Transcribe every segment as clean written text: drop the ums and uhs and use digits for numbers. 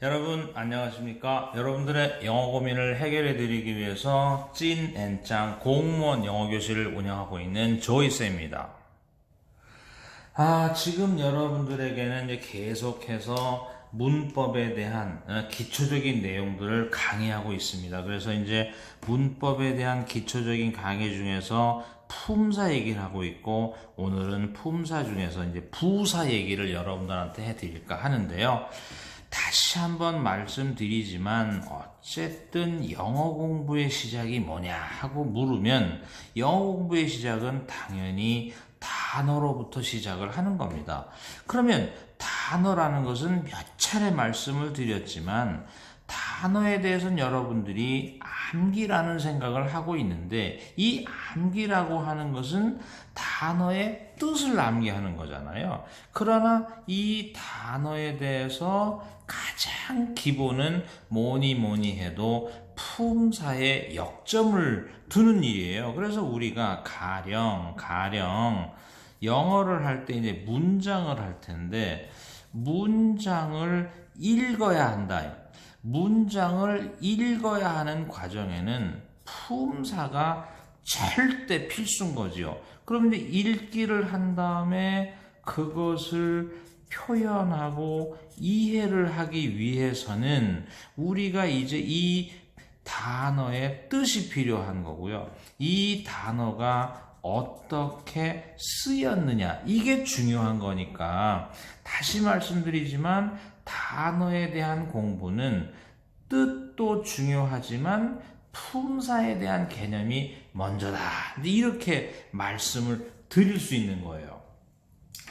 여러분 안녕하십니까? 여러분들의 영어 고민을 해결해 드리기 위해서 찐앤짱 공무원 영어 교실을 운영하고 있는 조이스입니다. 지금 여러분들에게는 이제 계속해서 문법에 대한 기초적인 내용들을 강의하고 있습니다. 그래서 이제 문법에 대한 기초적인 강의 중에서 품사 얘기를 하고 있고, 오늘은 품사 중에서 이제 부사 얘기를 여러분들한테 해드릴까 하는데요. 다시 한번 말씀드리지만 어쨌든 영어 공부의 시작이 뭐냐 하고 물으면 영어 공부의 시작은 당연히 단어로부터 시작을 하는 겁니다. 그러면 단어라는 것은 몇 차례 말씀을 드렸지만 단어에 대해서는 여러분들이 암기라는 생각을 하고 있는데, 이 암기라고 하는 것은 단어의 뜻을 암기하는 거잖아요. 그러나 이 단어에 대해서 가장 기본은 뭐니 해도 품사에 역점을 두는 일이에요. 그래서 우리가 가령 영어를 할 때 이제 문장을 할 텐데, 문장을 읽어야 한다. 문장을 읽어야 하는 과정에는 품사가 절대 필수인 거지요. 그럼 이제 읽기를 한 다음에 그것을 표현하고 이해를 하기 위해서는 우리가 이제 이 단어의 뜻이 필요한 거고요. 이 단어가 어떻게 쓰였느냐, 이게 중요한 거니까 다시 말씀드리지만 단어에 대한 공부는 뜻도 중요하지만 품사에 대한 개념이 먼저다, 이렇게 말씀을 드릴 수 있는 거예요.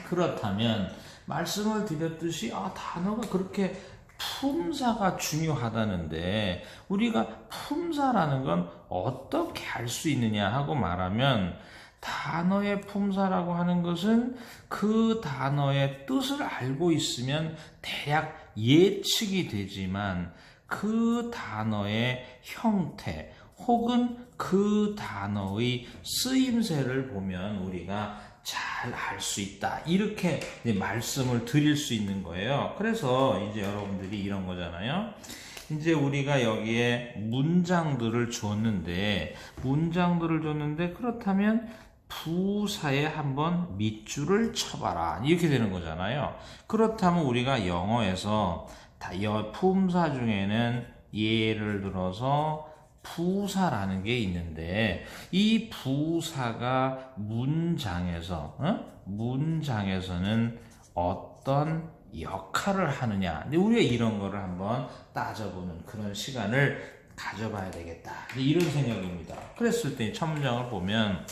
그렇다면 말씀을 드렸듯이 단어가 그렇게 품사가 중요하다는데 우리가 품사라는 건 어떻게 알 수 있느냐 하고 말하면, 단어의 품사라고 하는 것은 그 단어의 뜻을 알고 있으면 대략 예측이 되지만 그 단어의 형태 혹은 그 단어의 쓰임새를 보면 우리가 잘 알 수 있다, 이렇게 말씀을 드릴 수 있는 거예요. 그래서 이제 여러분들이 이런 거잖아요. 이제 우리가 여기에 문장들을 줬는데 그렇다면 부사에 한번 밑줄을 쳐봐라, 이렇게 되는 거잖아요. 그렇다면 우리가 영어에서 품사 중에는 예를 들어서 부사라는 게 있는데, 이 부사가 문장에서는 어떤 역할을 하느냐, 우리가 이런 거를 한번 따져보는 그런 시간을 가져봐야 되겠다, 이런 생각입니다. 그랬을 때 첫 문장을 보면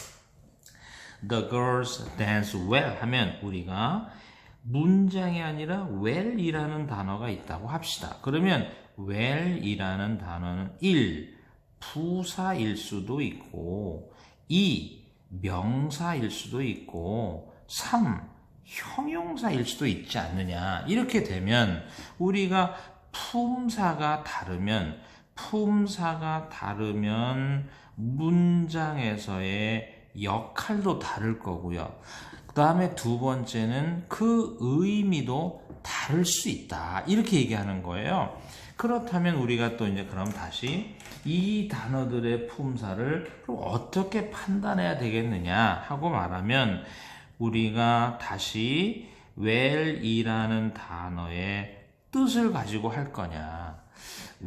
The girls dance well 하면 우리가 문장이 아니라 well이라는 단어가 있다고 합시다. 그러면 well이라는 단어는 1. 부사일 수도 있고, 2. 명사일 수도 있고, 3. 형용사일 수도 있지 않느냐. 이렇게 되면 우리가 품사가 다르면 문장에서의 역할도 다를 거고요. 그 다음에 두 번째는 그 의미도 다를 수 있다, 이렇게 얘기하는 거예요. 그렇다면 우리가 또 이제 그럼 다시 이 단어들의 품사를 그럼 어떻게 판단해야 되겠느냐 하고 말하면, 우리가 다시 well이라는 단어의 뜻을 가지고 할 거냐,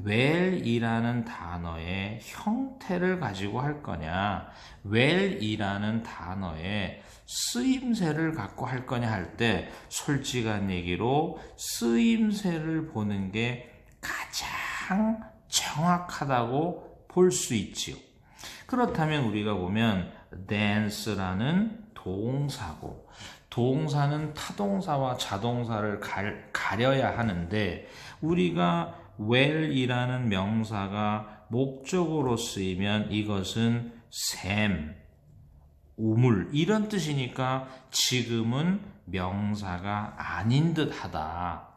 well이라는 단어의 형태를 가지고 할 거냐, well이라는 단어의 쓰임새를 갖고 할 거냐 할 때, 솔직한 얘기로 쓰임새를 보는 게 가장 정확하다고 볼 수 있지요. 그렇다면 우리가 보면 dance라는 동사고, 동사는 타동사와 자동사를 가려야 하는데, 우리가 well이라는 명사가 목적으로 쓰이면 이것은 샘, 우물, 이런 뜻이니까 지금은 명사가 아닌 듯하다.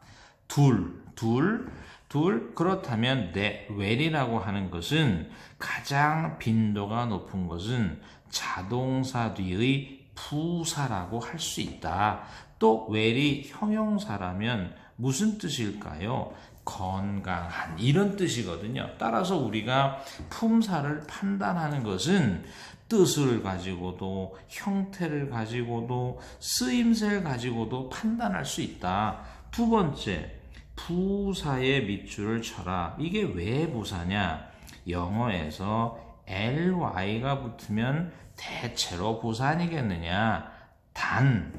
그렇다면 well이라고 하는 것은 가장 빈도가 높은 것은 자동사 뒤의 부사라고 할 수 있다. 또 well이 형용사라면 무슨 뜻일까요? 건강한 이런 뜻이거든요. 따라서 우리가 품사를 판단하는 것은 뜻을 가지고도 형태를 가지고도 쓰임새를 가지고도 판단할 수 있다. 두 번째, 부사의 밑줄을 쳐라. 이게 왜 부사냐? 영어에서 ly가 붙으면 대체로 부사 아니겠느냐? 단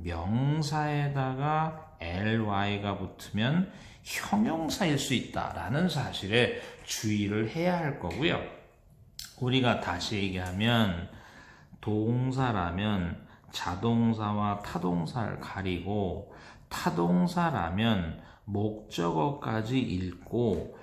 명사에다가 ly가 붙으면 형용사일 수 있다라는 사실에 주의를 해야 할 거고요. 우리가 다시 얘기하면 동사라면 자동사와 타동사를 가리고 타동사라면 목적어까지 읽고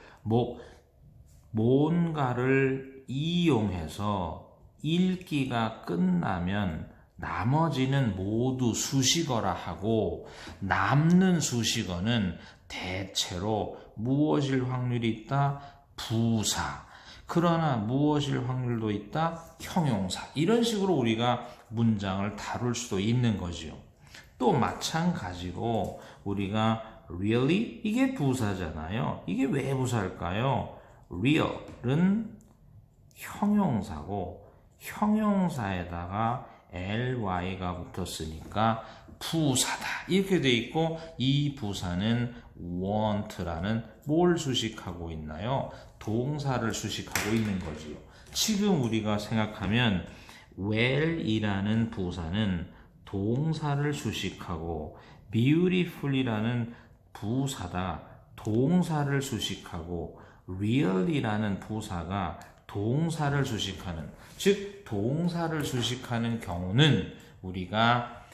뭔가를 이용해서 읽기가 끝나면 나머지는 모두 수식어라 하고 남는 수식어는 대체로 무엇일 확률이 있다? 부사. 그러나 무엇일 확률도 있다? 형용사. 이런 식으로 우리가 문장을 다룰 수도 있는 거지요. 또 마찬가지로 우리가 really? 이게 부사잖아요. 이게 왜 부사일까요? real은 형용사고 형용사에다가 ly가 붙었으니까 부사다. 이렇게 돼 있고 이 부사는 want라는 뭘 수식하고 있나요? 동사를 수식하고 있는 거지요. 지금 우리가 생각하면 well이라는 부사는 동사를 수식하고 beautiful이라는 부사다 동사를 수식하고 real이라는 부사가 동사를 수식하는, 즉 동사를 수식하는 경우는 우리가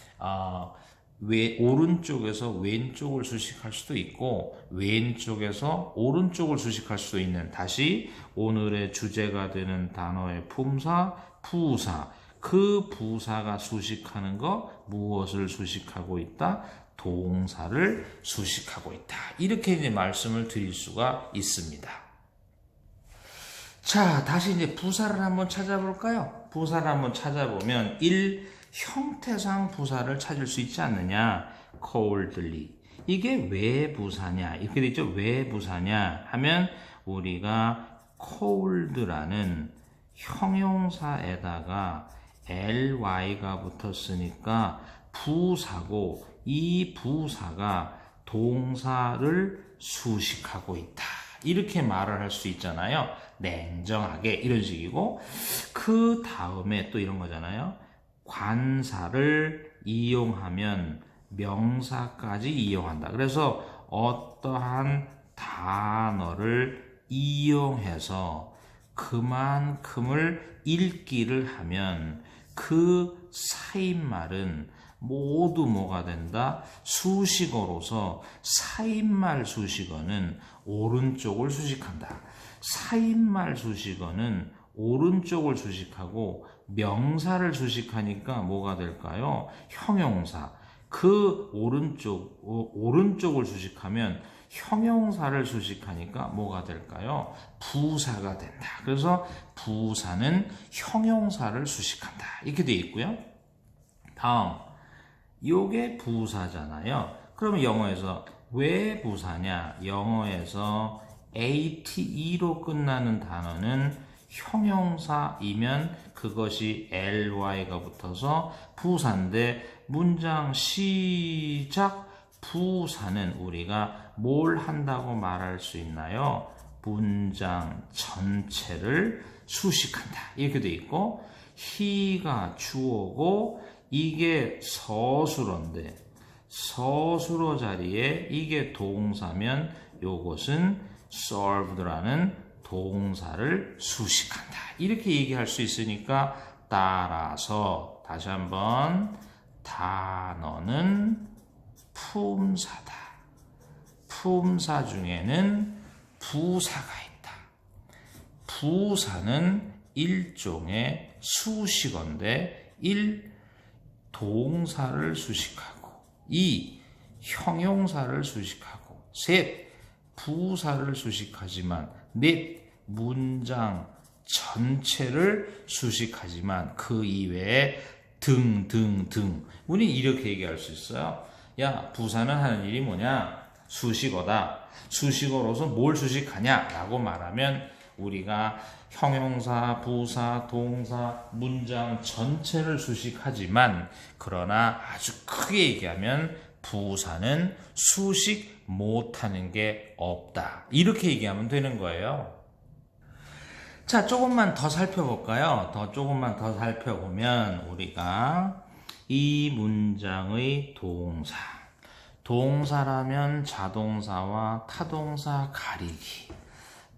오른쪽에서 왼쪽을 수식할 수도 있고 왼쪽에서 오른쪽을 수식할 수도 있는, 다시 오늘의 주제가 되는 단어의 품사, 부사, 그 부사가 수식하는 거 무엇을 수식하고 있다? 동사를 수식하고 있다. 이렇게 이제 말씀을 드릴 수가 있습니다. 자, 다시 이제 부사를 한번 찾아볼까요? 부사를 한번 찾아보면 1. 형태상 부사를 찾을 수 있지 않느냐? coldly. 이게 왜 부사냐? 이렇게 되죠? 왜 부사냐? 하면 우리가 cold라는 형용사에다가 ly가 붙었으니까 부사고 이 부사가 동사를 수식하고 있다. 이렇게 말을 할 수 있잖아요. 냉정하게 이런 식이고, 그 다음에 또 이런 거잖아요. 관사를 이용하면 명사까지 이용한다. 그래서 어떠한 단어를 이용해서 그만큼을 읽기를 하면 그 사인말은 모두 뭐가 된다? 수식어로서 사인말 수식어는 오른쪽을 수식한다. 사인말 수식어는 오른쪽을 수식하고 명사를 수식하니까 뭐가 될까요? 형용사. 그 오른쪽을 수식하면 형용사를 수식하니까 뭐가 될까요? 부사가 된다. 그래서 부사는 형용사를 수식한다. 이렇게 되어 있고요. 다음, 요게 부사잖아요. 그러면 영어에서 왜 부사냐? 영어에서 ate로 끝나는 단어는 형용사이면 그것이 ly가 붙어서 부사인데, 문장 시작 부사는 우리가 뭘 한다고 말할 수 있나요? 문장 전체를 수식한다. 이렇게 돼 있고, he가 주어고 이게 서술어인데 서술어 자리에 이게 동사면 요것은 served라는 동사를 수식한다. 이렇게 얘기할 수 있으니까 따라서 다시 한번 단어는 품사다. 품사 중에는 부사가 있다. 부사는 일종의 수식어인데 1. 동사를 수식하고 2. 형용사를 수식하고 3. 부사를 수식하지만 4. 문장 전체를 수식하지만 그 이외에 등등등. 우리 이렇게 얘기할 수 있어요. 야, 부사는 하는 일이 뭐냐? 수식어다. 수식어로서 뭘 수식하냐라고 말하면 우리가 형용사, 부사, 동사, 문장 전체를 수식하지만 그러나 아주 크게 얘기하면 부사는 수식 못하는 게 없다. 이렇게 얘기하면 되는 거예요. 자, 조금만 더 살펴볼까요? 조금만 더 살펴보면 우리가 이 문장의 동사라면 자동사와 타동사 가리기,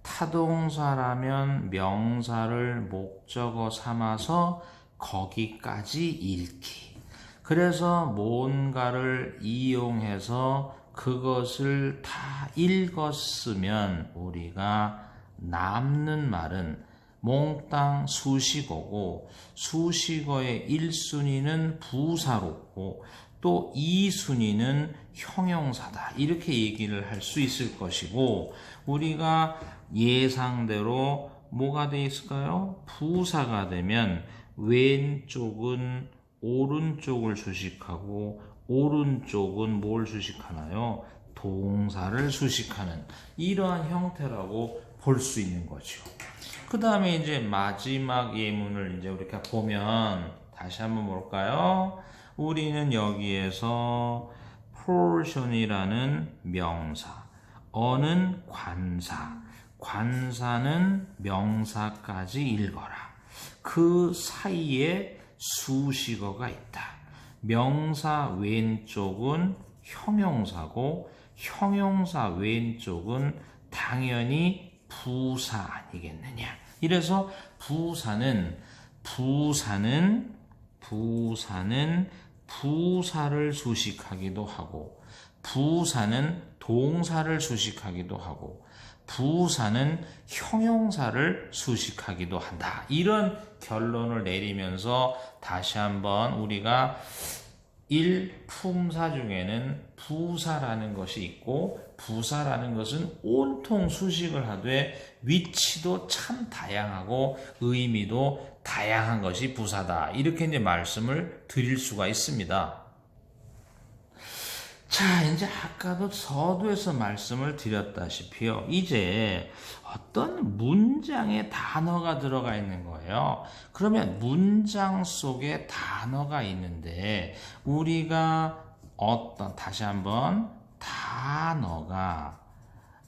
타동사라면 명사를 목적어 삼아서 거기까지 읽기. 그래서 뭔가를 이용해서 그것을 다 읽었으면 우리가 남는 말은 몽땅 수식어고, 수식어의 1순위는 부사로고 또 2순위는 형용사다. 이렇게 얘기를 할 수 있을 것이고, 우리가 예상대로 뭐가 돼 있을까요? 부사가 되면 왼쪽은 오른쪽을 수식하고 오른쪽은 뭘 수식하나요? 동사를 수식하는 이러한 형태라고 볼 수 있는 거죠. 그 다음에 이제 마지막 예문을 이제 우리가 보면 다시 한번 볼까요? 우리는 여기에서 portion이라는 명사, 어는 관사, 관사는 명사까지 읽어라. 그 사이에 수식어가 있다. 명사 왼쪽은 형용사고 형용사 왼쪽은 당연히 부사 아니겠느냐. 이래서 부사는 부사를 수식하기도 하고, 부사는 동사를 수식하기도 하고, 부사는 형용사를 수식하기도 한다. 이런 결론을 내리면서 다시 한번 우리가 1. 품사 중에는 부사라는 것이 있고, 부사라는 것은 온통 수식을 하되 위치도 참 다양하고 의미도 다양한 것이 부사다. 이렇게 이제 말씀을 드릴 수가 있습니다. 자, 이제 아까도 서두에서 말씀을 드렸다시피요. 이제 어떤 문장에 단어가 들어가 있는 거예요. 그러면 문장 속에 단어가 있는데 우리가 다시 한번 단어가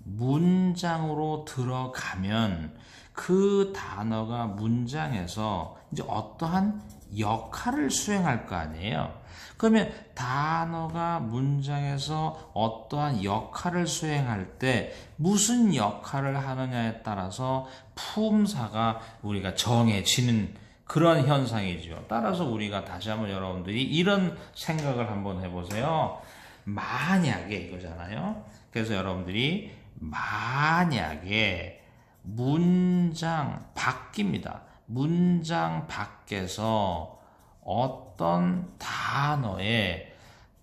문장으로 들어가면 그 단어가 문장에서 이제 어떠한 역할을 수행할 거 아니에요. 그러면 단어가 문장에서 어떠한 역할을 수행할 때 무슨 역할을 하느냐에 따라서 품사가 우리가 정해지는 그런 현상이죠. 따라서 우리가 다시 한번 여러분들이 이런 생각을 한번 해보세요. 만약에 이거잖아요. 그래서 여러분들이 만약에 문장 밖입니다. 문장 밖에서 어떤 단어의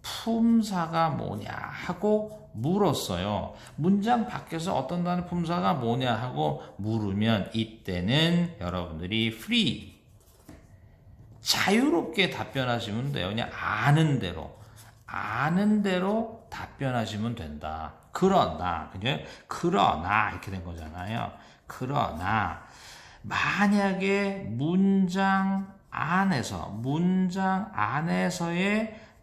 품사가 뭐냐 하고 물었어요. 문장 밖에서 어떤 단어의 품사가 뭐냐 하고 물으면 이때는 여러분들이 free, 자유롭게 답변하시면 돼요. 그냥 아는 대로 답변하시면 된다. 그러나 이렇게 된 거잖아요. 그러나 만약에 문장 안에서의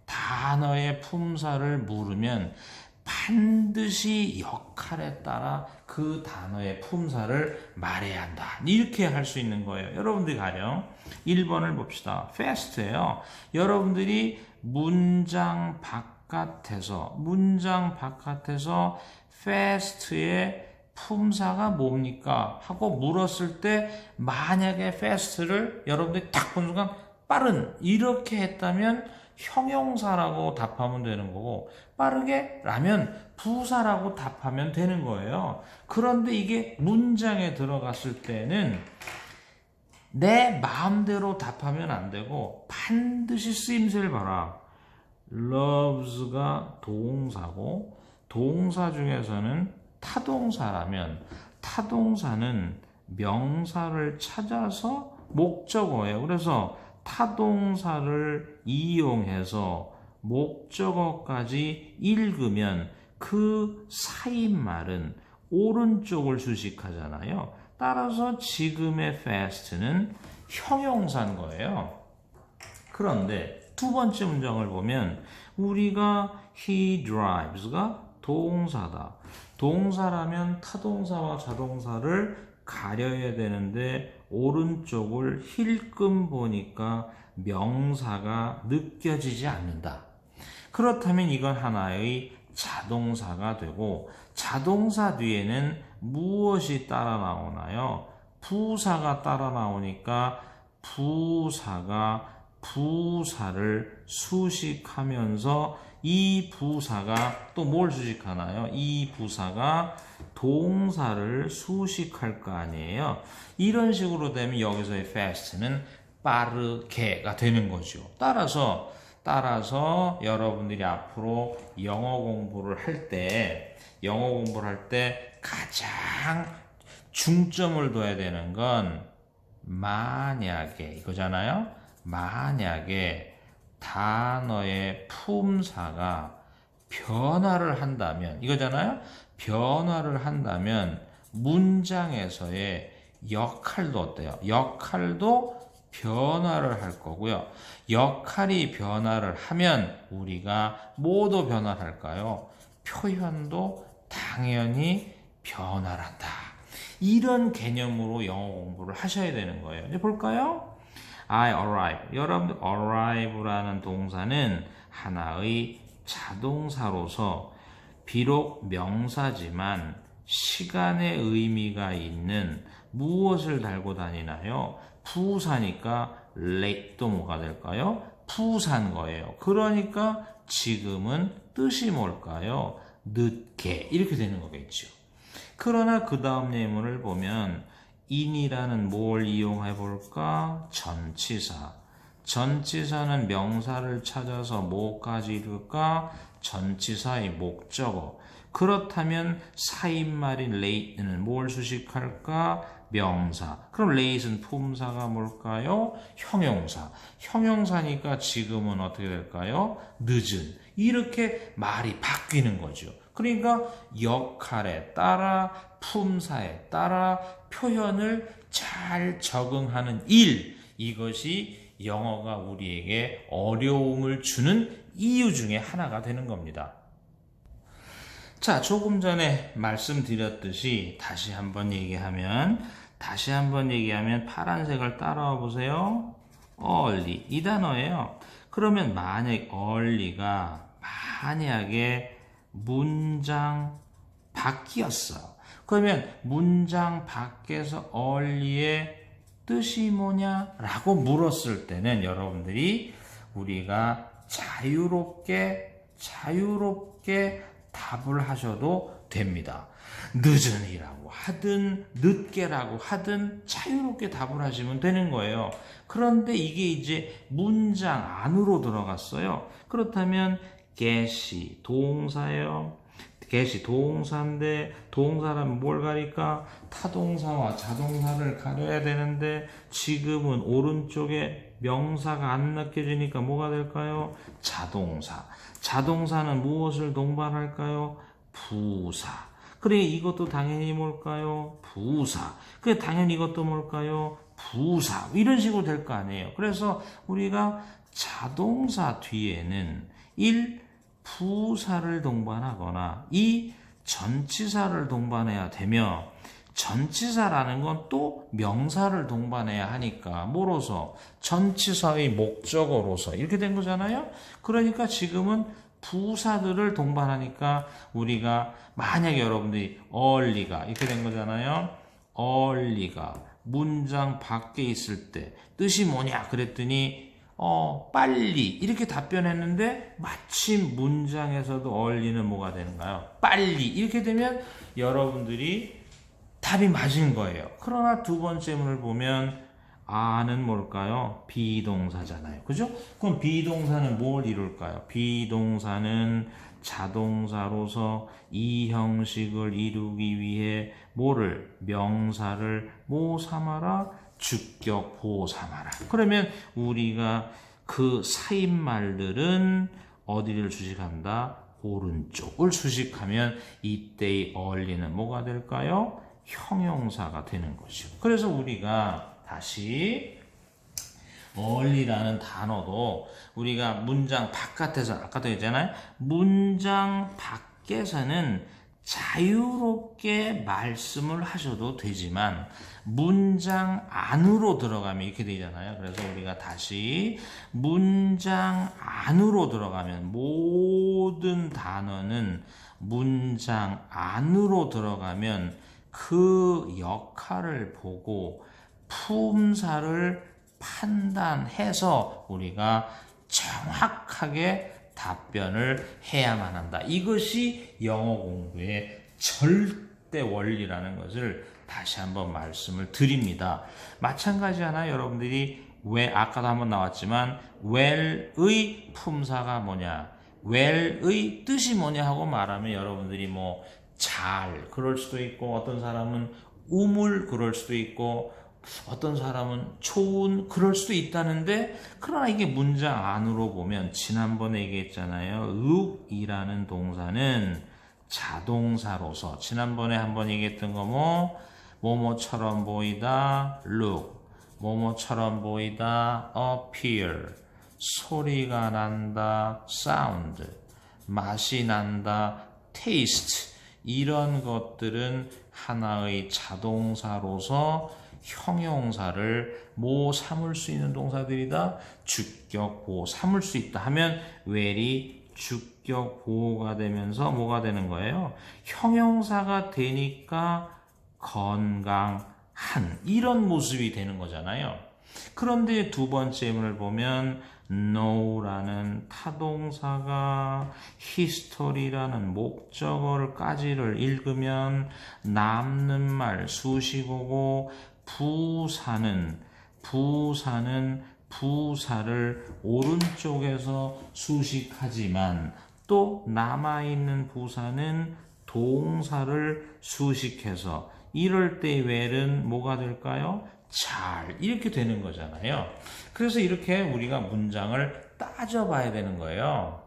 단어의 품사를 물으면 반드시 역할에 따라 그 단어의 품사를 말해야 한다. 이렇게 할 수 있는 거예요. 여러분들이 가령 1번을 봅시다. fast예요. 여러분들이 문장 바깥에서 fast의 품사가 뭡니까? 하고 물었을 때 만약에 fast를 여러분들이 딱 본 순간 빠른 이렇게 했다면 형용사라고 답하면 되는 거고, 빠르게 라면 부사라고 답하면 되는 거예요. 그런데 이게 문장에 들어갔을 때는 내 마음대로 답하면 안 되고 반드시 쓰임새를 봐라. loves가 동사고, 동사 중에서는 타동사라면 타동사는 명사를 찾아서 목적어예요. 그래서 타동사를 이용해서 목적어까지 읽으면 그 사인말은 오른쪽을 수식하잖아요. 따라서 지금의 fast는 형용사인 거예요. 그런데 두 번째 문장을 보면 우리가 he drives가 동사다. 동사라면 타동사와 자동사를 가려야 되는데 오른쪽을 힐끔 보니까 명사가 느껴지지 않는다. 그렇다면 이건 하나의 자동사가 되고 자동사 뒤에는 무엇이 따라 나오나요? 부사가 따라 나오니까 부사가 부사를 수식하면서 이 부사가 또 뭘 수식하나요? 이 부사가 동사를 수식할 거 아니에요. 이런 식으로 되면 여기서의 fast는 빠르게가 되는 거죠. 따라서 여러분들이 앞으로 영어 공부를 할 때 가장 중점을 둬야 되는 건 만약에 이거잖아요. 만약에 단어의 품사가 변화를 한다면 이거잖아요. 변화를 한다면 문장에서의 역할도 어때요? 역할도 변화를 할 거고요. 역할이 변화를 하면 우리가 뭐도 변화를 할까요? 표현도 당연히 변화를 한다. 이런 개념으로 영어 공부를 하셔야 되는 거예요. 이제 볼까요? I arrive. 여러분들 arrive라는 동사는 하나의 자동사로서 비록 명사지만 시간의 의미가 있는 무엇을 달고 다니나요? 부사니까 late도 뭐가 될까요? 부사인 거예요. 그러니까 지금은 뜻이 뭘까요? 늦게 이렇게 되는 거겠죠. 그러나 그 다음 예문을 보면 in이라는 뭘 이용해 볼까? 전치사. 전치사는 명사를 찾아서 뭐까지 이룰까? 전치사의 목적어. 그렇다면 사인말인 late는 뭘 수식할까? 명사. 그럼 late는 품사가 뭘까요? 형용사. 형용사니까 지금은 어떻게 될까요? 늦은. 이렇게 말이 바뀌는 거죠. 그러니까 역할에 따라 품사에 따라 표현을 잘 적응하는 일, 이것이 영어가 우리에게 어려움을 주는 이유 중에 하나가 되는 겁니다. 자, 조금 전에 말씀드렸듯이 다시 한번 얘기하면 파란색을 따라와 보세요. early 이 단어예요. 그러면 만약 early가 만약에 문장 밖이었어요. 그러면 문장 밖에서 early의 뜻이 뭐냐라고 물었을 때는 여러분들이 우리가 자유롭게 답을 하셔도 됩니다. 늦은이라고 하든 늦게라고 하든 자유롭게 답을 하시면 되는 거예요. 그런데 이게 이제 문장 안으로 들어갔어요. 그렇다면 get이 동사예요. get이 동사인데 동사라면 뭘 가릴까? 타동사와 자동사를 가려야 되는데 지금은 오른쪽에 명사가 안 느껴지니까 뭐가 될까요? 자동사. 자동사는 무엇을 동반할까요? 부사. 그래 이것도 당연히 뭘까요? 부사. 그래 당연히 이것도 뭘까요? 부사. 이런 식으로 될 거 아니에요. 그래서 우리가 자동사 뒤에는 1. 부사를 동반하거나 2. 전치사를 동반해야 되며 전치사라는 건 또 명사를 동반해야 하니까 뭐로서? 전치사의 목적어로서 이렇게 된 거잖아요. 그러니까 지금은 부사들을 동반하니까 우리가 만약에 여러분들이 early가 이렇게 된 거잖아요. early가 문장 밖에 있을 때 뜻이 뭐냐 그랬더니 빨리 이렇게 답변했는데 마침 문장에서도 early는 뭐가 되는가요? 빨리 이렇게 되면 여러분들이 답이 맞은 거예요. 그러나 두 번째 문을 보면 아는 뭘까요? 비동사잖아요. 그죠? 그럼 비동사는 뭘 이룰까요? 비동사는 자동사로서 이 형식을 이루기 위해 뭐를? 명사를 뭐 삼아라? 주격 보호 삼아라. 그러면 우리가 그 사인말들은 어디를 수식한다? 오른쪽을 수식하면 이때의 early는 뭐가 될까요? 형용사가 되는 것이죠. 그래서 우리가 다시 early라는 단어도 우리가 문장 바깥에서 아까도 했잖아요. 문장 밖에서는 자유롭게 말씀을 하셔도 되지만 문장 안으로 들어가면 이렇게 되잖아요. 그래서 우리가 다시 문장 안으로 들어가면 모든 단어는 문장 안으로 들어가면 그 역할을 보고 품사를 판단해서 우리가 정확하게 답변을 해야만 한다. 이것이 영어 공부의 절대 원리라는 것을 다시 한번 말씀을 드립니다. 마찬가지잖아요. 여러분들이 왜 아까도 한번 나왔지만 well의 품사가 뭐냐, well의 뜻이 뭐냐 하고 말하면 여러분들이 뭐 잘 그럴 수도 있고 어떤 사람은 우물 그럴 수도 있고 어떤 사람은 좋은 그럴 수도 있다는데 그러나 이게 문장 안으로 보면 지난번에 얘기했잖아요. look이라는 동사는 자동사로서 지난번에 한번 얘기했던 거 뭐뭐처럼 보이다 look, 뭐뭐처럼 보이다 appear, 소리가 난다 sound, 맛이 난다 taste. 이런 것들은 하나의 자동사로서 형용사를 뭐 삼을 수 있는 동사들이다. 주격, 보호 삼을 수 있다 하면 well이 주격, 보호가 되면서 뭐가 되는 거예요? 형용사가 되니까 건강한 이런 모습이 되는 거잖아요. 그런데 두 번째 예문을 보면 know라는 타동사가 history라는 목적어까지를 읽으면 남는 말 수식어고 부사를 오른쪽에서 수식하지만 또 남아있는 부사는 동사를 수식해서 이럴 때 well은 뭐가 될까요? 잘 이렇게 되는 거잖아요. 그래서 이렇게 우리가 문장을 따져봐야 되는 거예요.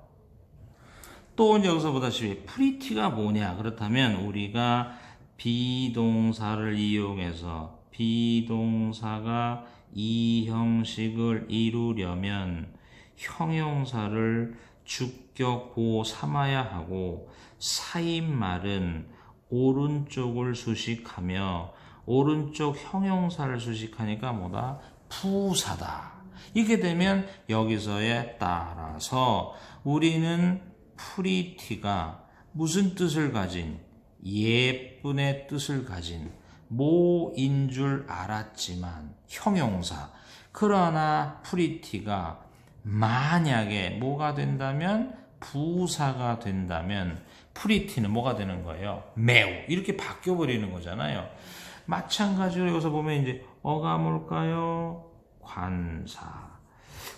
또 이제 여기서 보다시피 pretty가 뭐냐 그렇다면 우리가 비동사를 이용해서 비동사가 이 형식을 이루려면 형용사를 주격, 보호 삼아야 하고 사인말은 오른쪽을 수식하며 오른쪽 형용사를 수식하니까 뭐다? 부사다. 이렇게 되면 여기서에 따라서 우리는 pretty가 무슨 뜻을 가진 예쁜의 뜻을 가진 뭐인 줄 알았지만 형용사. 그러나 pretty가 만약에 뭐가 된다면 부사가 된다면 pretty는 뭐가 되는 거예요? 매우 이렇게 바뀌어 버리는 거잖아요. 마찬가지로 여기서 보면 이제 어가 뭘까요? 관사.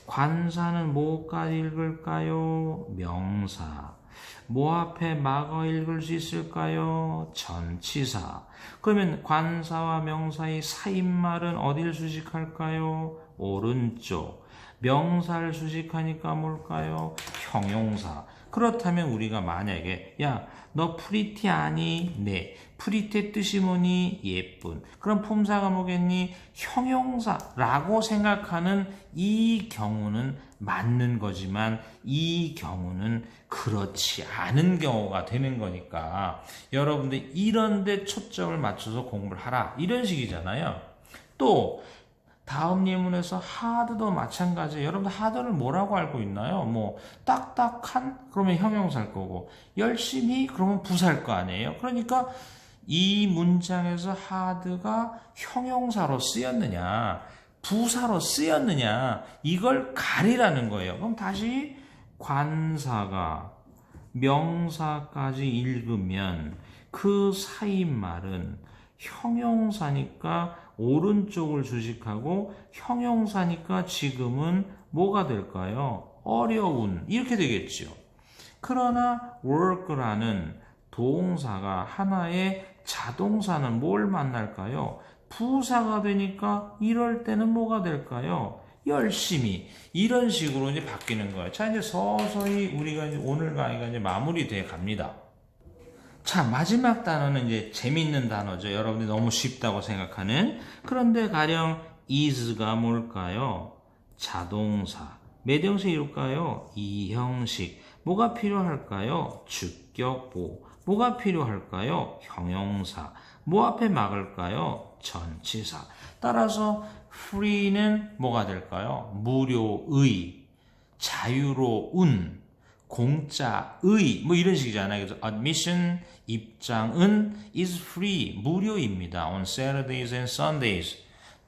관사는 뭐까지 읽을까요? 명사. 뭐 앞에 막어 읽을 수 있을까요? 전치사. 그러면 관사와 명사의 사인말은 어디를 수식할까요? 오른쪽. 명사를 수식하니까 뭘까요? 형용사. 그렇다면 우리가 만약에 야, 너 프리티 아니? 네. 프리티의 뜻이 뭐니? 예쁜. 그럼 품사가 뭐겠니? 형용사라고 생각하는 이 경우는 맞는 거지만 이 경우는 그렇지 않은 경우가 되는 거니까 여러분들 이런 데 초점을 맞춰서 공부를 하라. 이런 식이잖아요. 또 다음 예문에서 하드도 마찬가지예요. 여러분들 하드를 뭐라고 알고 있나요? 뭐 딱딱한? 그러면 형용사일 거고 열심히? 그러면 부사일 거 아니에요. 그러니까 이 문장에서 하드가 형용사로 쓰였느냐 부사로 쓰였느냐 이걸 가리라는 거예요. 그럼 다시 관사가 명사까지 읽으면 그 사이말은 형용사니까 오른쪽을 수식하고 형용사니까 지금은 뭐가 될까요? 어려운 이렇게 되겠죠. 그러나 work라는 동사가 하나의 자동사는 뭘 만날까요? 부사가 되니까 이럴 때는 뭐가 될까요? 열심히 이런 식으로 이제 바뀌는 거예요. 자, 이제 서서히 우리가 이제 오늘 강의가 이제 마무리돼 갑니다. 자, 마지막 단어는 이제 재밌는 단어죠. 여러분들이 너무 쉽다고 생각하는. 그런데 가령 is가 뭘까요? 자동사. 몇 형식일까요? 이 형식. 뭐가 필요할까요? 주격보. 뭐가 필요할까요? 형용사. 뭐 앞에 막을까요? 전치사. 따라서 free는 뭐가 될까요? 무료의, 자유로운, 공짜의, 뭐 이런 식이잖아요. 그래서 admission, 입장은 is free, 무료입니다. on Saturdays and Sundays.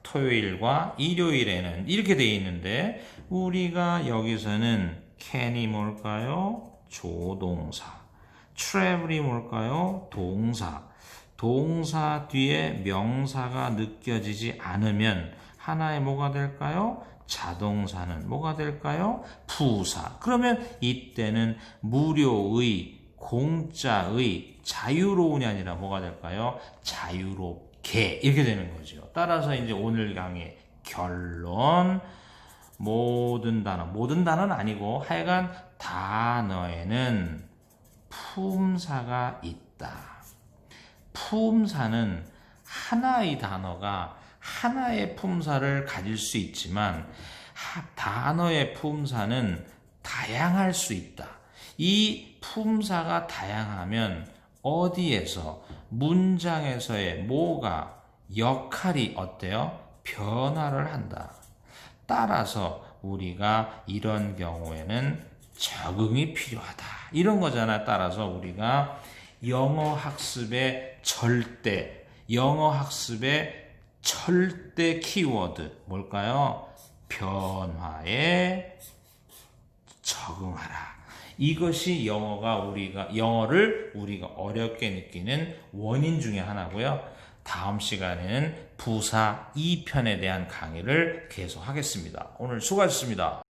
토요일과 일요일에는 이렇게 되어 있는데 우리가 여기서는 can이 뭘까요? 조동사. travel이 뭘까요? 동사. 동사 뒤에 명사가 느껴지지 않으면 하나의 뭐가 될까요? 자동사는 뭐가 될까요? 부사. 그러면 이때는 무료의, 공짜의, 자유로운이 아니라 뭐가 될까요? 자유롭게 이렇게 되는 거죠. 따라서 이제 오늘 강의 결론, 모든 단어는 아니고 하여간 단어에는 품사가 있다. 품사는 하나의 단어가 하나의 품사를 가질 수 있지만 단어의 품사는 다양할 수 있다. 이 품사가 다양하면 어디에서 문장에서의 뭐가 역할이 어때요? 변화를 한다. 따라서 우리가 이런 경우에는 적응이 필요하다. 이런 거잖아. 따라서 우리가 영어 학습의 절대 키워드 뭘까요? 변화에 적응하라. 이것이 영어를 우리가 어렵게 느끼는 원인 중에 하나고요. 다음 시간에는 부사 2편에 대한 강의를 계속하겠습니다. 오늘 수고하셨습니다.